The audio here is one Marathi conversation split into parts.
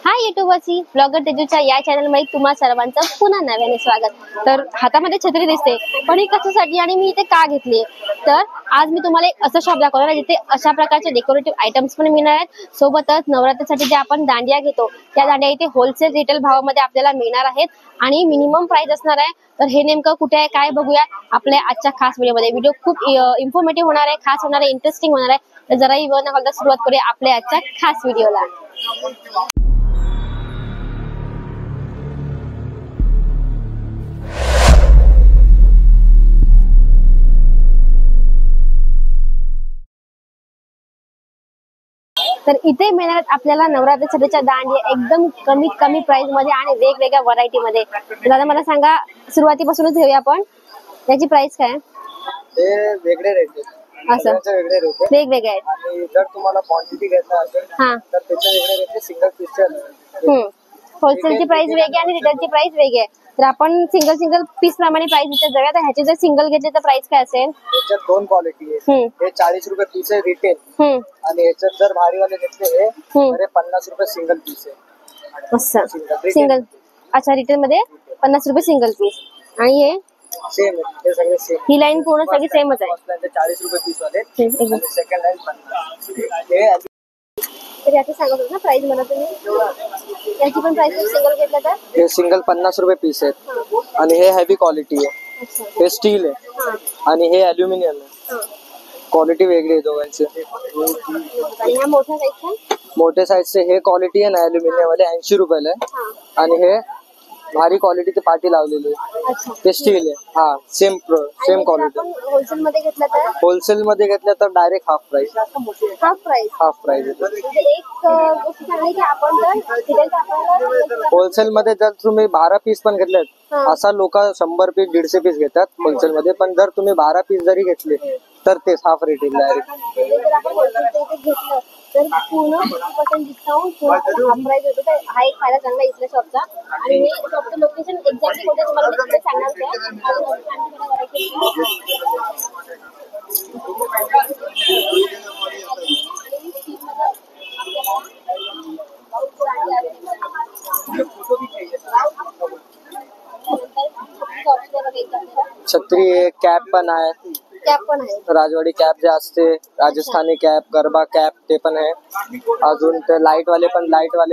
हाय युट्यूबर्सी ब्लॉगर तेजूच्या या चॅनल मध्ये तुम्हा सर्वांचं पुन्हा नव्याने स्वागत। तर हातामध्ये छत्री दिसते, पण ही कशासाठी आणि मी इथे का घेतली? तर आज मी तुम्हाला एक असं शॉप दाखवणार आहे जिथे अशा प्रकारचे डेकोरेटिव्ह आयटम्स पण मिळणार आहेत। सोबतच नवरात्रीसाठी जे आपण दांडिया घेतो त्या दांडिया इथे होलसेल रिटेल भावामध्ये आपल्याला मिळणार आहेत आणि मिनिमम प्राइस असणार आहे। तर हे नेमकं कुठे आहे काय बघूया आपल्या आजच्या खास व्हिडिओमध्ये। व्हिडिओ खूप इन्फॉर्मेटिव्ह होणार आहे, खास होणार आहे, इंटरेस्टिंग होणार आहे। तर जराही वेळ न घालता सुरुवात करूया आपल्या आजच्या खास व्हिडिओला। तर इथे मिळणार आपल्याला नवरात्रीच्या दांडिया एकदम कमी प्राइस मध्ये आणि वेगवेगळ्या व्हरायटी मध्ये। दादा मला सांगा, सुरुवातीपासूनच घेऊया आपण, याची प्राइस काय? ते वेगळे रेट आहेत, असं वेगळे रेट आहेत, वेगवेगळे आहेत। आणि जर तुम्हाला क्वांटिटी घ्यायचा असेल तर त्याचे वेगळे रेट आहे। सिंगल पीसचे होलसेलची प्राइस वेगळी आणि रिटेलची प्राइस वेगळी आहे। तर आपण सिंगल पीस प्रमाणे प्राइस विचार जाऊया। तर ह्याची जर सिंगल घेतली तर प्राइस काय असेल? याच्यात दोन क्वालिटी आहे। हे 40 रुपये पीस आहे रिटेल, आणि याच्यात जर भारीवाले घेतले हे 50 रुपये सिंगल पीस आहे। असं सिंगल, अच्छा रिटेल मध्ये 50 रुपये सिंगल पीस, आणि हे सेम आहे, हे सगळे सेम। ही लाईन पूर्ण सगळी सेमच आहे। 40 रुपये पीस वाले, आणि सेकंड लाईन 50। हे तर याची सांगत होता ना प्राइस मला तुम्ही, याची पण प्राइस सिंगल घेतलं तर हे सिंगल 50 रुपये पीस आहेत, आणि हे हेवी क्वालिटी आहे। हे स्टील आहे आणि हे अल्युमिनियम आहे। क्वालिटी वेगळी आहे दोघांची। आणि ह्या मोठ्या साईजचा, मोठे साईजचे हे क्वालिटी आहे ना अल्युमिनियम वाले 80 रुपयाला आहे, आणि हे भारी क्वालिटीचे पाटी लावलेली आहे ते स्टील आहे। हा सेम क्वालिटी। होलसेल मध्ये घेतलं तर होलसेल मध्ये घेतलं तर डायरेक्ट हाफ प्राइस होलसेल मध्ये जर तुम्ही 12 पीस पण घेतलेत, असा लोक 100 पीस 150 पीस घेतात होलसेल मध्ये, पण जर तुम्ही 12 पीस जरी घेतले तर ते हाफ रेट येईल डायरेक्ट। तर पूर्ण 50% डिस्काउंट, पूर्ण हाफ प्राइस होतो। तर हा एक फायदा चांगला इथल्या शॉपचा। आणि हे शॉपचं लोकेशन एक्झॅक्टली कुठे तुम्हाला मी तिथे सांगणार छत्री आहे, कॅप पण आहे, राजवाडी कॅप जे असते, राजस्थानी कॅप, गरबा कॅप ते पण आहे। अजून ते लाईट वाले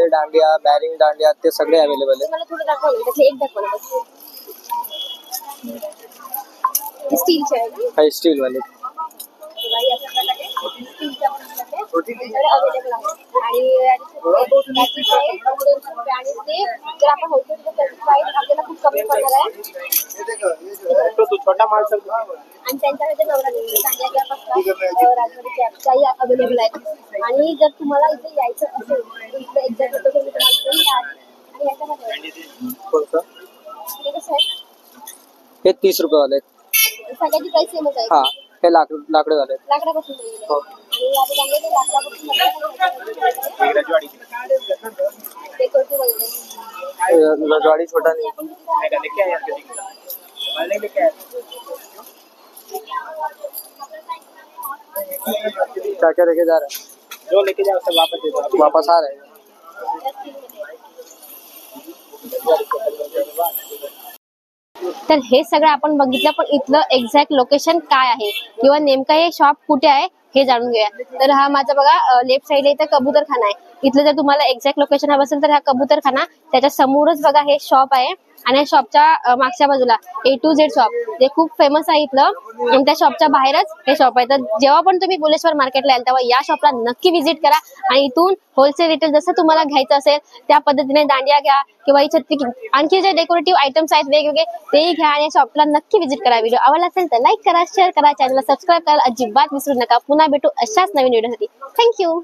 दांडिया, बॅरिंग दांडिया ते सगळे अवेलेबल आहे। मला थोडं दाखवलं, एक दाखवलं स्टीलचे आहे, स्टील वाले अवेलेबल आहे। आणि ते जर आपण होलसेल प्राइस आपल्याला खूप कमी पडणार आहे। छोटा माल आणि त्यांच्याकडे नवरात्री दांडिया कॅप असतात, राजवाडी कॅप काही अवेलेबल आहेत। आणि जर तुम्हाला इथे यायचं असेल तर इथे एक्झॅक्ट लोकेशन तुम्हाला, आणि याच्यामध्ये हे कसं आहे? हे 30 रुपये वाले सगळ्याची प्राइस सेमच आहे। हा, हे लाकडे वाले लाकडापासून आणि आता दांडिया ते लाकडापासून रजवाड़ी छोटा नहीं। क्या क्या लेके जा रहा है? जो लेके जाओ सब वापस दे दो, वापस आ रहे हैं। तर हे सगळं आपण बघितलं, पण इथलं एक्झॅक्ट लोकेशन काय आहे किंवा नेमकं हे शॉप कुठे आहे हे जाणून घेऊया। तर हा माझा बघा लेफ्ट साइडला इथं कबूतरखाना आहे। इथलं जर तुम्हाला एक्झॅक्ट लोकेशन हवं असेल तर हा कबूतरखाना, त्याच्या समोरच बघा हे शॉप आहे। आणि या शॉपच्या मागच्या बाजूला A to Z शॉप, जे खूप फेमस आहे इथलं, आणि त्या शॉपच्या बाहेरच हे शॉप आहे। तर जेव्हा पण तुम्ही बुलेश्वर मार्केटला याल तेव्हा या शॉपला नक्की व्हिजिट करा, आणि इथून होलसेल रिटेल जसं तुम्हाला घ्यायचं असेल त्या पद्धतीने दांडिया घ्या, किंवा ही छत्री, आणखी जे डेकोरेटिव्ह आयटम्स आहेत वेगवेगळे तेही घ्या, आणि शॉपला नक्की व्हिजिट करा। व्हिडिओ आवडला असेल तर लाईक करा, शेअर करा, चॅनलला सबस्क्राईब करा अजिबात विसरू नका। पुन्हा भेटू अशाच नवीन व्हिडिओसाठी। थँक्यू।